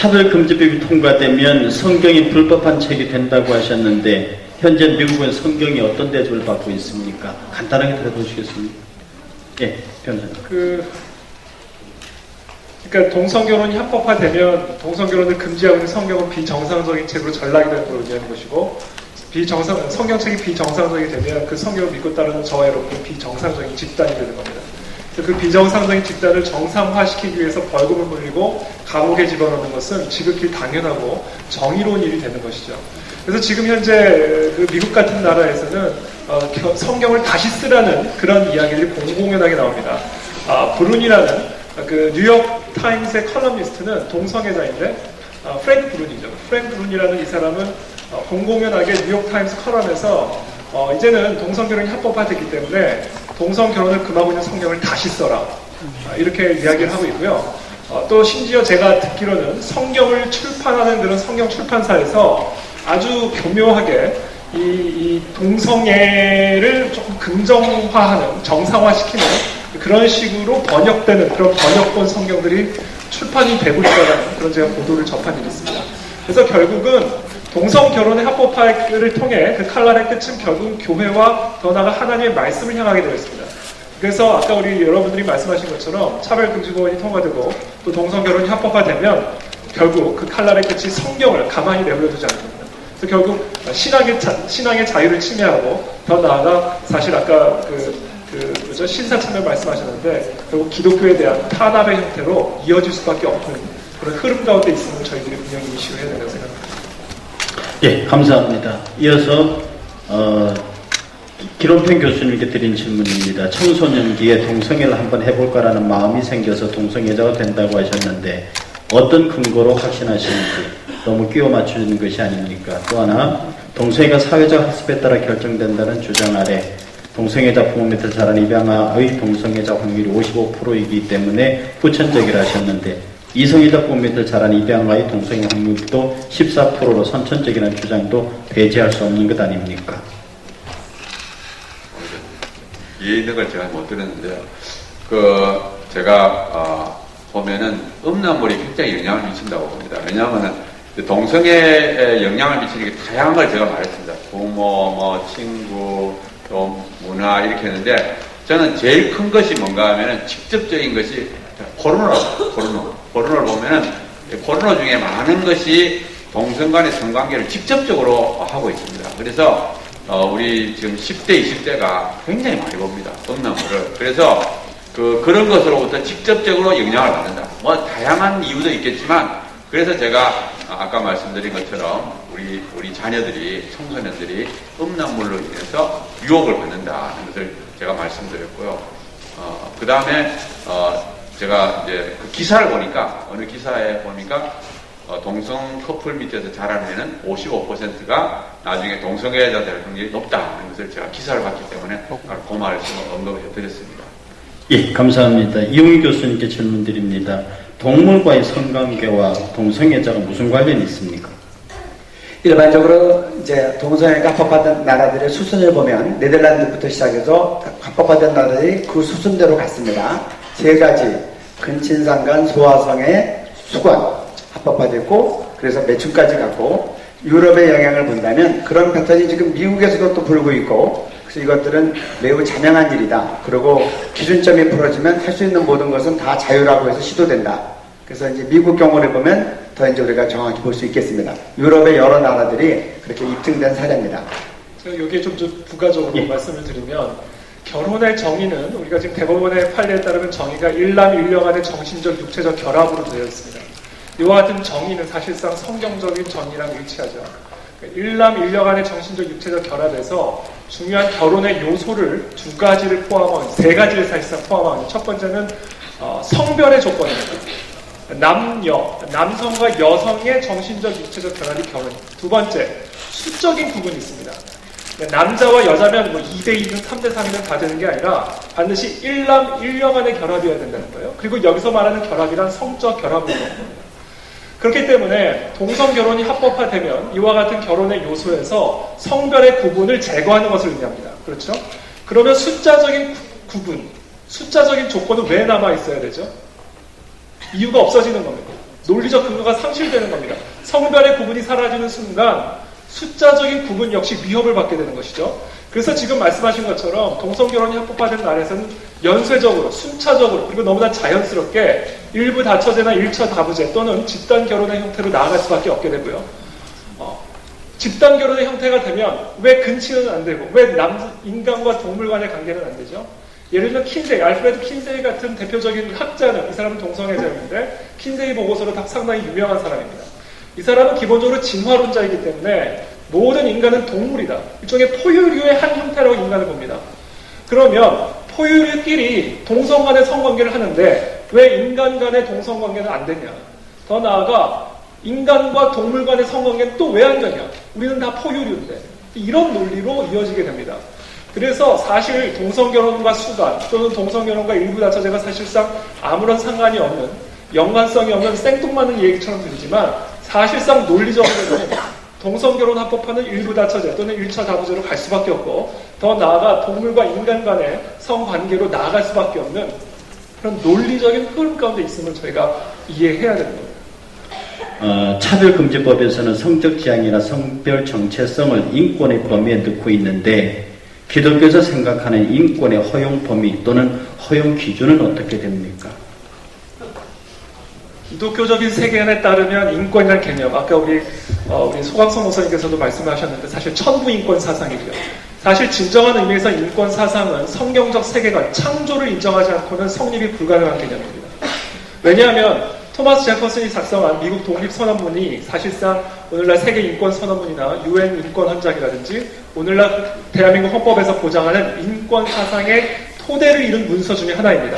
차별금지법이 통과되면 성경이 불법한 책이 된다고 하셨는데 현재 미국은 성경이 어떤 대접을 받고 있습니까? 간단하게 들어보시겠습니까? 예, 변호사님. 그러니까 동성결혼이 합법화되면 동성결혼을 금지하고 있는 성경은 비정상적인 책으로 전락이 되는 걸 의미하는 것이고, 성경책이 비정상적이 되면 그 성경을 믿고 따르는 저와 여러분은 비정상적인 집단이 되는 겁니다. 그래서 그 비정상적인 집단을 정상화시키기 위해서 벌금을 물리고 감옥에 집어넣는 것은 지극히 당연하고 정의로운 일이 되는 것이죠. 그래서 지금 현재 그 미국 같은 나라에서는 성경을 다시 쓰라는 그런 이야기들이 공공연하게 나옵니다. 브룬이라는 그 뉴욕 타임스의 컬럼니스트는 동성애자인데, 프랭크 브룬이죠. 프랭크 브룬이라는 이 사람은 공공연하게 뉴욕 타임스 컬럼에서 이제는 동성결혼이 합법화됐기 때문에 동성결혼을 금하고 있는 성경을 다시 써라, 이렇게 이야기를 하고 있고요. 또 심지어 제가 듣기로는 성경을 출판하는 그런 성경 출판사에서 아주 교묘하게 이 동성애를 조금 긍정화하는, 정상화시키는 그런 식으로 번역되는 그런 번역본 성경들이 출판이 되고 있다는 그런 제가 보도를 접한 일이 있습니다. 그래서 결국은 동성결혼의 합법화를 통해 그 칼날의 끝은 결국 교회와 더 나아가 하나님의 말씀을 향하게 되어 있습니다. 그래서 아까 우리 여러분들이 말씀하신 것처럼 차별금지법이 통과되고 또 동성결혼이 합법화되면 결국 그 칼날의 끝이 성경을 가만히 내버려두지 않는 겁니다. 그래서 결국 신앙의 자유를 침해하고 더 나아가 사실 아까 신사참여 말씀하셨는데 결국 기독교에 대한 탄압의 형태로 이어질 수밖에 없는 그런 흐름 가운데 있으면 저희들이 분명히 이슈를 해야 된다고 생각합니다. 예, 감사합니다. 이어서 기론편 교수님께 드린 질문입니다. 청소년기에 동성애를 한번 해볼까라는 마음이 생겨서 동성애자가 된다고 하셨는데 어떤 근거로 확신하시는지 너무 끼워 맞추는 것이 아닙니까? 또 하나, 동성애가 사회적 학습에 따라 결정된다는 주장 아래 동성애자 부모 밑에 자란 입양아의 동성애자 확률이 55%이기 때문에 후천적이라 하셨는데 이성애자 부모 밑에 자란 입양아의 동성애 확률도 14%로 선천적이라는 주장도 배제할 수 없는 것 아닙니까? 이해 있는 걸 제가 못 들었는데요. 제가 보면은 음란물이 굉장히 영향을 미친다고 봅니다. 왜냐하면은 동성애에 영향을 미치는 게 다양한 걸 제가 말했습니다. 부모, 친구, 또 문화 이렇게 했는데 저는 제일 큰 것이 뭔가 하면은 직접적인 것이 포르노를 보면은 포르노 중에 많은 것이 동성 간의 성관계를 직접적으로 하고 있습니다. 그래서 우리 지금 10대, 20대가 굉장히 많이 봅니다. 음란물을. 그래서 그런 것으로부터 직접적으로 영향을 받는다. 뭐 다양한 이유도 있겠지만 그래서 제가 아까 말씀드린 것처럼 우리 자녀들이, 청소년들이 음란물로 인해서 유혹을 받는다는 것을 제가 말씀드렸고요. 그 다음에 제가 이제 그 기사를 보니까 어느 기사에 보니까 동성 커플 밑에서 자라는 애는 55%가 나중에 동성애자 될 확률이 높다는 것을 제가 기사를 봤기 때문에 그 말씀을 언급해 드렸습니다. 예, 감사합니다. 이용희 교수님께 질문 드립니다. 동물과의 성관계와 동성애자가 무슨 관련이 있습니까? 일반적으로 이제 동성애가 합법화된 나라들의 수순을 보면 네덜란드부터 시작해서 합법화된 나라들이 그 수순대로 갔습니다. 세 가지, 근친상간, 소아성애, 수관 합법화됐고 그래서 매춘까지 갔고, 유럽의 영향을 본다면 그런 패턴이 지금 미국에서도 또 불고 있고, 그래서 이것들은 매우 자명한 일이다. 그리고 기준점이 풀어지면 할 수 있는 모든 것은 다 자유라고 해서 시도된다. 그래서 이제 미국 경우를 보면 더 이제 우리가 정확히 볼 수 있겠습니다. 유럽의 여러 나라들이 그렇게 입증된 사례입니다. 제가 여기에 좀 부가적으로 말씀을 드리면, 결혼의 정의는 우리가 지금 대법원의 판례에 따르면 정의가 일남1녀 간의 정신적, 육체적 결합으로 되어 있습니다. 이와 같은 정의는 사실상 성경적인 정의랑 일치하죠. 일남1녀 간의 정신적, 육체적 결합에서 중요한 결혼의 요소를 두 가지를 포함한, 세 가지를 사실상 포함한, 첫 번째는 성별의 조건입니다. 남성과 여성의 정신적, 육체적 결합이 결혼. 두 번째, 수적인 부분이 있습니다. 남자와 여자면 뭐 2대2든 3대3이든 다 되는 게 아니라 반드시 일남1녀 간의 결합이어야 된다는 거예요. 그리고 여기서 말하는 결합이란 성적 결합을 말하는 겁니다. 그렇기 때문에 동성결혼이 합법화되면 이와 같은 결혼의 요소에서 성별의 구분을 제거하는 것을 의미합니다. 그렇죠? 그러면 숫자적인 구분, 숫자적인 조건은 왜 남아있어야 되죠? 이유가 없어지는 겁니다. 논리적 근거가 상실되는 겁니다. 성별의 구분이 사라지는 순간 숫자적인 구분 역시 위협을 받게 되는 것이죠. 그래서 지금 말씀하신 것처럼 동성결혼이 합법화된 나라에서는 연쇄적으로, 순차적으로, 그리고 너무나 자연스럽게 일부 다처제나 일처 다부제 또는 집단 결혼의 형태로 나아갈 수밖에 없게 되고요. 집단 결혼의 형태가 되면 왜 근친은 안 되고 왜 인간과 동물 간의 관계는 안 되죠? 예를 들면 킨세이, 알프레드 킨세이 같은 대표적인 학자는, 이 사람은 동성애자였는데 킨세이 보고서로 상당히 유명한 사람입니다. 이 사람은 기본적으로 진화론자이기 때문에 모든 인간은 동물이다. 일종의 포유류의 한 형태라고 인간을 봅니다. 그러면 포유류끼리 동성 간의 성관계를 하는데 왜 인간 간의 동성관계는 안 되냐? 더 나아가 인간과 동물 간의 성관계는 또 왜 안 되냐? 우리는 다 포유류인데. 이런 논리로 이어지게 됩니다. 그래서 사실 동성결혼과 수간 또는 동성결혼과 일부 다처제가 사실상 아무런 상관이 없는, 연관성이 없는 생뚱맞는 얘기처럼 들리지만 사실상 논리적으로는 동성결혼 합법화는 일부 다처제 또는 일처 다부제로 갈 수밖에 없고 더 나아가 동물과 인간 간의 성관계로 나아갈 수밖에 없는 그런 논리적인 흐름 가운데 있음을 저희가 이해해야 되는 겁니다. 차별금지법에서는 성적 지향이나 성별 정체성을 인권의 범위에 넣고 있는데 기독교에서 생각하는 인권의 허용 범위 또는 허용 기준은 어떻게 됩니까? 기독교적인 세계관에 따르면 인권이라는 개념, 아까 우리 소강성 목사님께서도 말씀하셨는데 사실 천부인권 사상이고요. 사실 진정한 의미에서 인권 사상은 성경적 세계관, 창조를 인정하지 않고는 성립이 불가능한 개념입니다. 왜냐하면 토마스 제퍼슨이 작성한 미국 독립선언문이 사실상 오늘날 세계인권선언문이나 UN 인권헌장이라든지 오늘날 대한민국 헌법에서 보장하는 인권 사상의 토대를 이룬 문서 중에 하나입니다.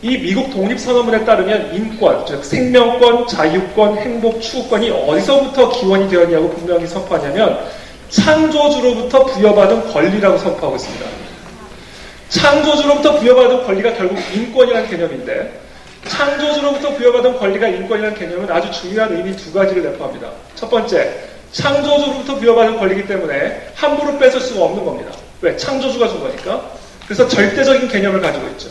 이 미국 독립선언문에 따르면 인권, 즉 생명권, 자유권, 행복, 추구권이 어디서부터 기원이 되었냐고 분명히 선포하냐면 창조주로부터 부여받은 권리라고 선포하고 있습니다. 창조주로부터 부여받은 권리가 결국 인권이라는 개념인데 창조주로부터 부여받은 권리가 인권이라는 개념은 아주 중요한 의미 두 가지를 내포합니다. 첫 번째, 창조주로부터 부여받은 권리이기 때문에 함부로 뺏을 수가 없는 겁니다. 왜? 창조주가 준 거니까. 그래서 절대적인 개념을 가지고 있죠.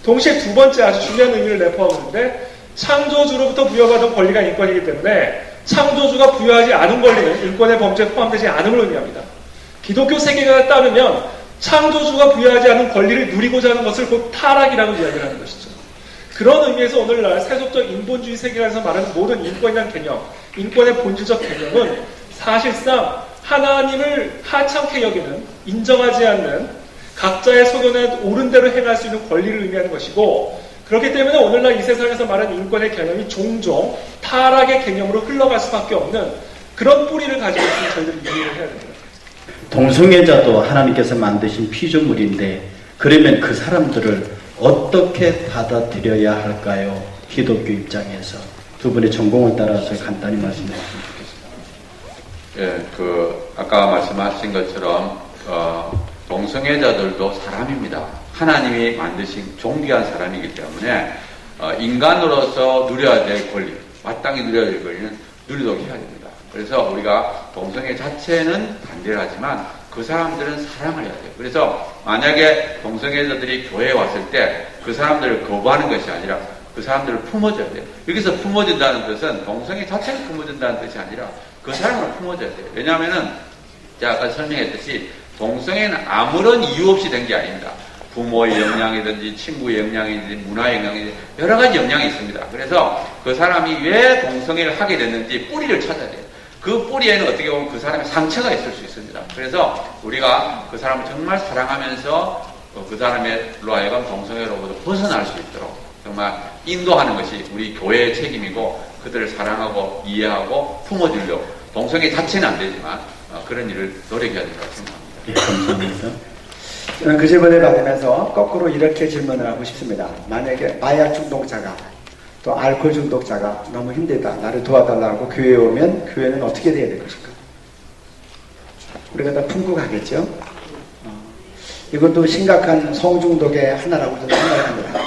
동시에 두 번째 아주 중요한 의미를 내포하고 있는데 창조주로부터 부여받은 권리가 인권이기 때문에 창조주가 부여하지 않은 권리는 인권의 범죄에 포함되지 않음을 의미합니다. 기독교 세계관에 따르면 창조주가 부여하지 않은 권리를 누리고자 하는 것을 곧 타락이라고 이야기를 하는 것이죠. 그런 의미에서 오늘날 세속적 인본주의 세계관에서 말하는 모든 인권이라는 개념, 인권의 본질적 개념은 사실상 하나님을 하찮게 여기는, 인정하지 않는 각자의 소견에 옳은 대로 행할 수 있는 권리를 의미하는 것이고 그렇기 때문에 오늘날 이 세상에서 말하는 인권의 개념이 종종 타락의 개념으로 흘러갈 수밖에 없는 그런 뿌리를 가지고 있으면 저희들이 이해를 해야 됩니다. 동성애자도 하나님께서 만드신 피조물인데 그러면 그 사람들을 어떻게 받아들여야 할까요? 기독교 입장에서 두 분의 전공을 따라서 간단히 말씀해 주시면 좋겠습니다. 아까 말씀하신 것처럼 동성애자들도 사람입니다. 하나님이 만드신 존귀한 사람이기 때문에 인간으로서 누려야 될 권리, 마땅히 누려야 될 권리는 누리도록 해야 됩니다. 그래서 우리가 동성애 자체는 반대를 하지만 그 사람들은 사랑을 해야 돼요. 그래서 만약에 동성애자들이 교회에 왔을 때 그 사람들을 거부하는 것이 아니라 그 사람들을 품어줘야 돼요. 여기서 품어준다는 뜻은 동성애 자체를 품어준다는 뜻이 아니라 그 사람을 품어줘야 돼요. 왜냐하면은 제가 아까 설명했듯이 동성애는 아무런 이유 없이 된 게 아닙니다. 부모의 영향이든지 친구의 영향이든지 문화의 영향이든지 여러 가지 영향이 있습니다. 그래서 그 사람이 왜 동성애를 하게 됐는지 뿌리를 찾아야 돼요. 그 뿌리에는 어떻게 보면 그 사람의 상처가 있을 수 있습니다. 그래서 우리가 그 사람을 정말 사랑하면서 그 사람의로 하여금 동성애로부터 벗어날 수 있도록 정말 인도하는 것이 우리 교회의 책임이고 그들을 사랑하고 이해하고 품어주려고 동성애 자체는 안 되지만 그런 일을 노력해야 된다고 생각합니다. 네, 감사합니다. 저는 그 질문을 받으면서 거꾸로 이렇게 질문을 하고 싶습니다. 만약에 마약 중독자가 또 알코올 중독자가 너무 힘들다, 나를 도와달라고 교회에 오면 교회는 어떻게 돼야 될 것인가? 우리가 다 품고 가겠죠? 이것도 심각한 성중독의 하나라고 저는 생각을 합니다.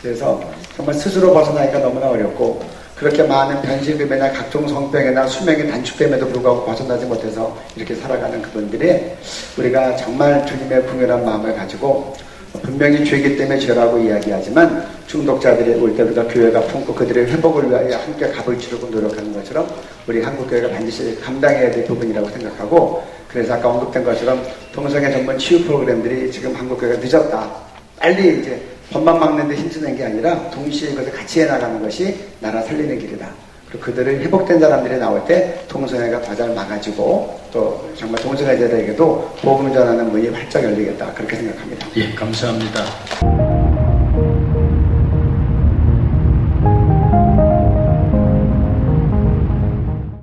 그래서 정말 스스로 벗어나기가 너무나 어렵고 그렇게 많은 변실금이나 각종 성병이나 수명이 단축됨에도 불구하고 벗어나지 못해서 이렇게 살아가는 그분들이 우리가 정말 주님의 궁연한 마음을 가지고 분명히 죄기 때문에 죄라고 이야기하지만 중독자들이 올 때보다 교회가 품고 그들의 회복을 위하여 함께 값을 치르고 노력하는 것처럼 우리 한국교회가 반드시 감당해야 될 부분이라고 생각하고, 그래서 아까 언급된 것처럼 동성애 전문 치유 프로그램들이 지금 한국교회가 늦었다, 빨리 이제 법만 막는데 힘쓰는 게 아니라 동시에 이것을 같이 해나가는 것이 나라 살리는 길이다. 그리고 그들을 회복된 사람들이 나올 때 동성애가 더 잘 막아지고 또 정말 동성애자들에게도 복음을 전하는 문이 활짝 열리겠다, 그렇게 생각합니다. 예, 감사합니다.